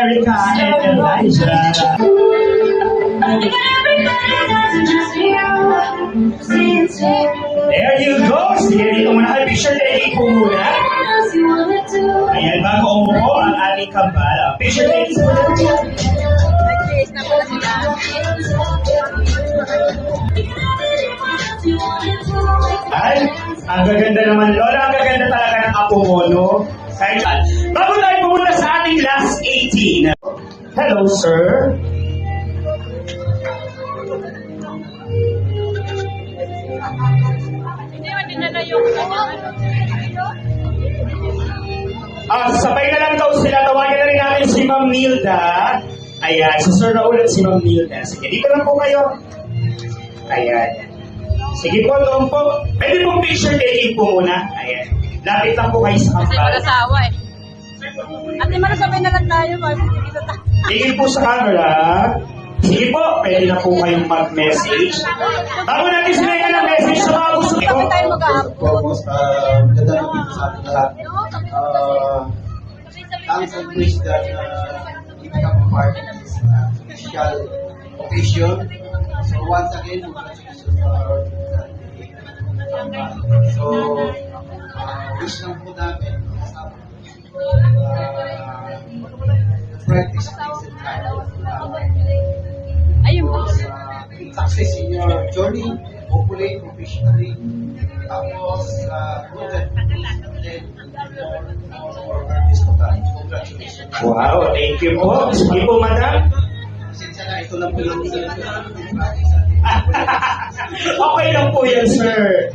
Erica and Elijah. There you go. Sige, dito muna kayo. Picture taking po muna. Ayan, bago umupo ang ating kambal. Picture taking po muna. Nag-face na pala sila. Ay, ang gaganda naman, Lola. Ang gaganda talaga ng apo mo, no? Kahit saan. Bago tayo pumunta sa ating last 18. Hello, sir. Hindi man dinala yung Sabay na lang daw sila. Tawagin na rin natin si Ma'am Nilda. Ayan, si Sir Raul at si Ma'am Nilda. Sige, dito lang po kayo. Ayan. Sige po, doon po. Pwede pong picture taking po muna. Ayan. Lapit lang po kayo sa kasi kampal. mag-asawa eh. Ate, marasabay na lang tayo. Tingin po sa camera. Sige po, pwede na po kayong mag-message. Bago natin sinigyan ng message sa mga gusto ko. Kami tayo mag-aapon. Foremost, maganda lang dito sa ating lahat. Thanks and wish that you become a part of this special occasion. So once again, congratulations for our So, wish lang po namin sa practice things in life. Ayun po. Success in your journey, hopefully, professionally, tapos, good and then, more artists to come. Congratulations. Wow, thank you po. Sige po, madam. Pasensya na, ito lang po yung Okay lang po yan, sir.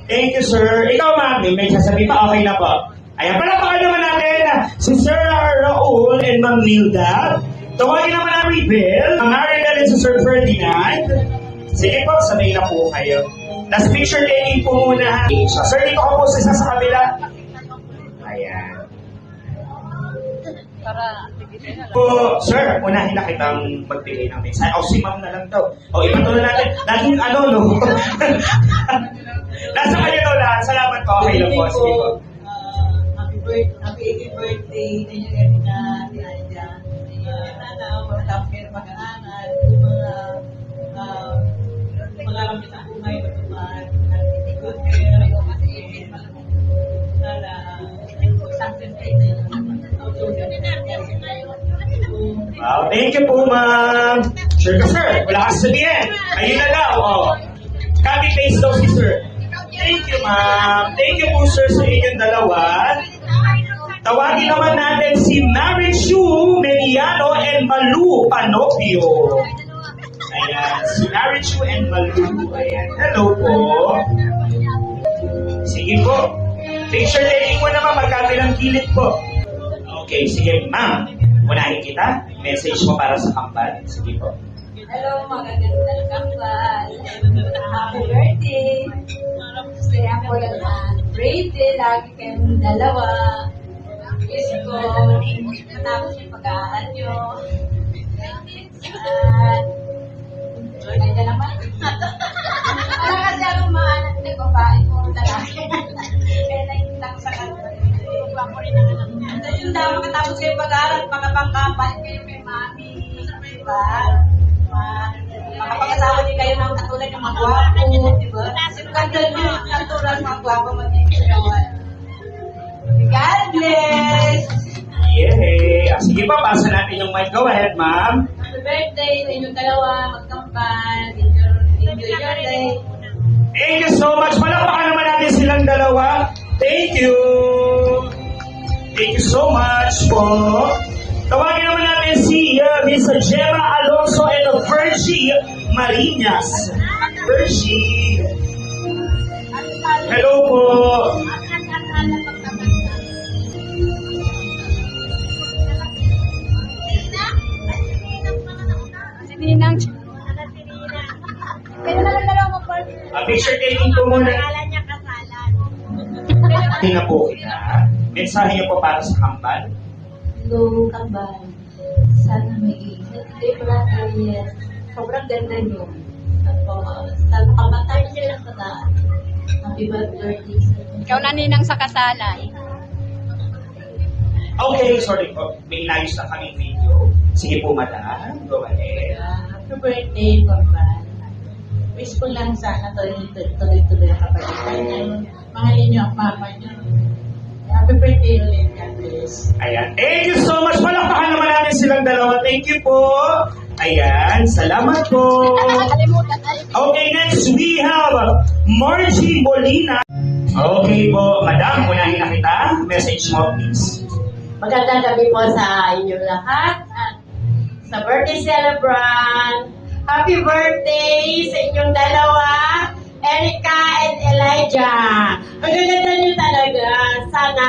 Thank you, sir. Ikaw, ma'am, may sasabihin pa, okay na po. Ayan, palapakan naman natin si Sir Raul and Ma'am Nilda. Tawagin naman ang Rebel, ang Marinel and si Sir Ferdinand. Sige po, sabay na po kayo. Last picture taking po muna. Sir, dito ka po sa kabila. Ayan. Para Po, sir, unahin na kitang magbigay ng mensahe. O, si ma'am na lang daw. O, ipatuloy natin. Laging ano, no? Nasa kayo daw lahat. Salamat po. Okay lang po. Sige po. Happy 80th birthday na yung Erika, Elijah. Sana, matapos kayo ng pag-aaral, mga ramit ang buhay, matupad, at good care, sana, success kayo na yung Wow, thank you po, ma'am. Sure ka, sir. Wala ka sabihin. Ayun na daw. Oh. Copy-paste daw si sir. Thank you, ma'am. Thank you po, sir, sa inyong dalawa. Tawagin naman natin si Marichu Meniano and Malu Panopio. Ayan, si Marichu and Malu. Ayan, hello po. Sige po. Picture taking mo naman, magkabilang gilid po. Okay, sige, ma'am. Unahin kita. Message mo para sa kambal. Sige po. Hello, magagandang kambal. Happy birthday. Stay ako lang birthday. Lagi kayong dalawa. Wish ko matapos yung pag-aaral nyo. At nandiyan naman. Wala kasi akong mga anak na babae ko lalaki. Kaya nakikita ko sa kanila. Yung daw makatapos kayo pag-aaral, pagkapangkapal kayo kay mami. Diba? Makapag-asawa din kayo ng katulad ng mga gwapo. Diba? Ganda nyo, katulad ng mga gwapo mag-iigawan. God bless! Yay! Sige pa, pasa natin yung mic. Go ahead, ma'am. Happy birthday sa inyong dalawa. Magkampal. Enjoy your day. Thank you so much. Palakpakan naman natin silang dalawa. Thank you. Thank you so much po. Tawagin naman natin si Miss Gemma Alonso and Virgie Marinas. Virgie. Hello po. si Ninang. Kaya na lang dalawa mag-partner. Picture taking po muna. Pangalan niya kasalan. Tingnan po kita. Mensahe niyo po para sa kambal. Hello, kambal. Sana may ingat kayo palagi. Sobrang ganda nyo. Sana kamatay sila sa daan. Happy birthday. Ikaw na Ninang sa kasalan. Okay, sorry po. May inayos na kaming video. Sige po, madam. Go ahead. Happy birthday, Papa. Wish ko lang sana tuloy-tuloy ang kapalitan. Mahalin niyo ang mama niyo. Happy birthday ulit, God bless. Ayan. Thank you so much. Palakpakan naman natin silang dalawa. Thank you po. Ayan. Salamat po. Nakalimutan tayo. Okay, next we have Margie Molina. Okay po. Madam, unahin na kita. Message mo, please. Magandang gabi po sa inyong lahat at sa birthday celebrant. Happy birthday sa inyong dalawa, Erica and Elijah. Ang gaganda niyo talaga. Sana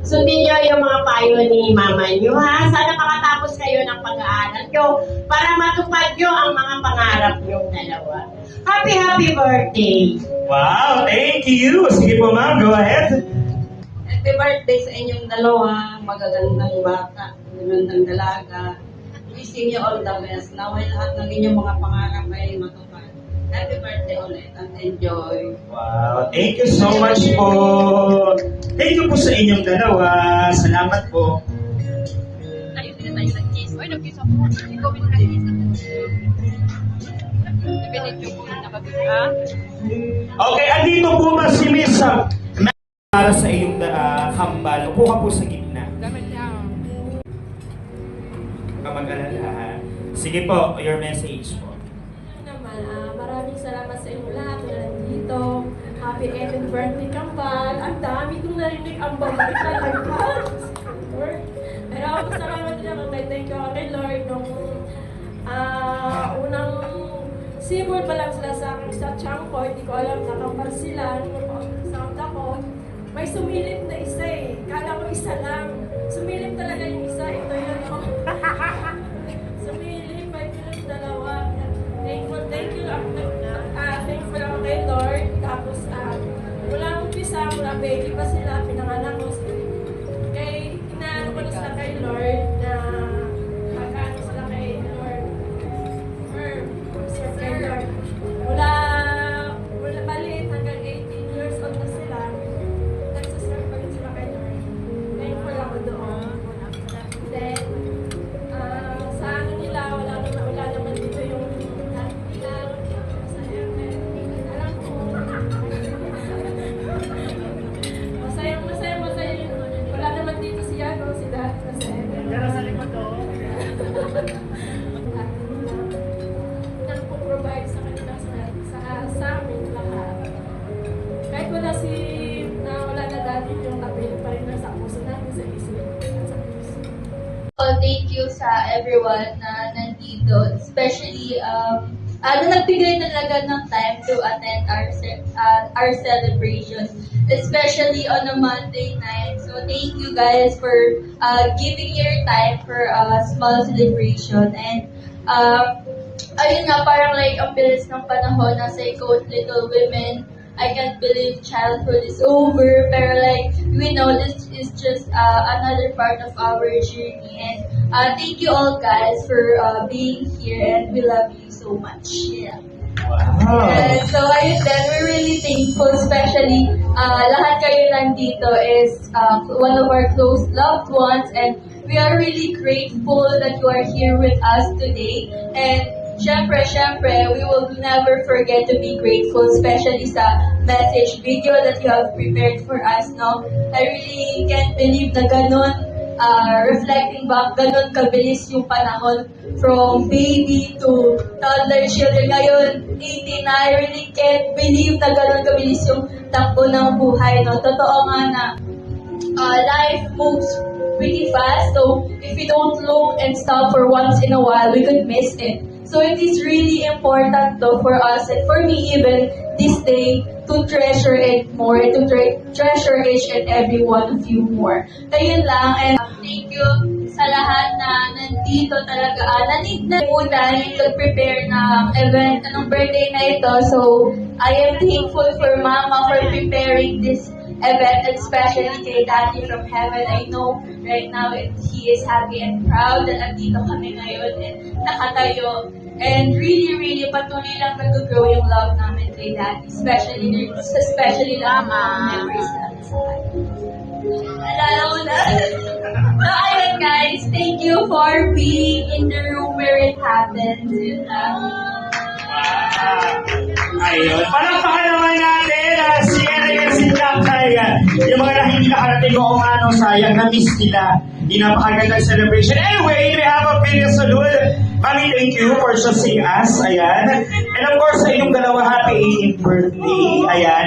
sundin niyo yung mga payo ni mama niyo, ha? Sana makatapos kayo ng pag-aaral niyo para matupad niyo ang mga pangarap niyong dalawa. Happy birthday! Wow, thank you. Sige po, ma'am. Go ahead. Happy birthday sa inyong dalawa, magagandang bata, magagandang dalaga. Wishing you all the best. Naway lahat ng inyong mga pangarap ay matupad. Happy birthday ulit and enjoy. Wow, thank you so much po. Thank you po sa inyong dalawa. Salamat po. Tayo din tayo ng kiss. Oy, nag-kiss ako. Ikaw din nag-kiss. Ibinidyo ko na kabila. Okay, andito po ba si Miss para sa iyong hambal? Upo ka po sa gitna. Kamag-alala, ha? Sige po, your message po. Naman, maraming salamat sa inyo lahat na nandito. Happy 11th birthday, Kambal. Ang dami kong narinig ang babay talaga. Pero ako salamat din ako thank you ako kay Lord nung unang sibol pa lang sila sa akin sa tiyan ko. Hindi ko alam nakampar sila. Nung sound ako, may sumilip na isa eh. Kala ko isa lang. Sumilip talaga yung isa. Ito yun. Sumilip, may pinag dalawa. Thank you ako kay Lord. Tapos, mula umpisa, mula baby pa sila, pinanganak ko sila. Kay, inaano ko na sila kay Lord na magkano sila kay Lord. Sir kay Lord. Mula maliit hanggang 18 years old na sila, nagsaserve pa rin sila kay Lord. Thankful ako doon. Then, sa ano nila, wala naman dito yung masaya yun. Wala naman dito si Yano, si Dad, masaya. Pero sa likod doon. Nagpo-provide sa kanila sa amin lahat. Kahit wala wala na dati yung kapilip pa rin sa puso namin, sa isip at sa puso. Thank you sa everyone na nandito, especially na nagbigay talaga ng time to attend our celebration, especially on a Monday night. So thank you guys for giving your time for a small celebration. And ayun nga, parang like ang bilis ng panahon, nasa quote, Little Women, I can't believe childhood is over, pero like, we know this is just another part of our journey. And thank you all guys for being here, and we love you so much. Yeah. Wow. So ayun din, we're really thankful, especially lahat kayo nandito is one of our close loved ones, and we are really grateful that you are here with us today. And Syempre, we will never forget to be grateful, especially sa message video that you have prepared for us, no? I really can't believe na ganun, reflecting back, ganun kabilis yung panahon from baby to toddler children. Ngayon, 18 na, I really can't believe na ganun kabilis yung takbo ng buhay, no? Totoo nga na life moves pretty fast, so if we don't look and stop for once in a while, we could miss it. So it is really important though for us, and for me even this day, to treasure it more, to treasure each and every one of you more. Ayun lang, and thank you sa lahat na nandito talaga. Nalimutan yung nag-prepare ng event, anong birthday na ito. So I am thankful for Mama for preparing this event, and especially kay Daddy from heaven. I know right now he is happy and proud that nandito kami ngayon and nakatayo. And really patuloy lang nag-grow yung love namin kay Daddy, especially lang mga memories namin sa kanya. Alala ko na. So, ayun guys, thank you for being in the room where it happens. Yun lang. Ayun. Palakpakan naman natin si Ariel, si Jackay. Yung mga hindi nakarating ko kung ano, sayang na-miss nila. Di napakagandang celebration. Anyway, we have a video salute. Mami, thank you for choosing us. Ayan. And of course, sa inyong dalawa, happy 18th birthday. Ayan.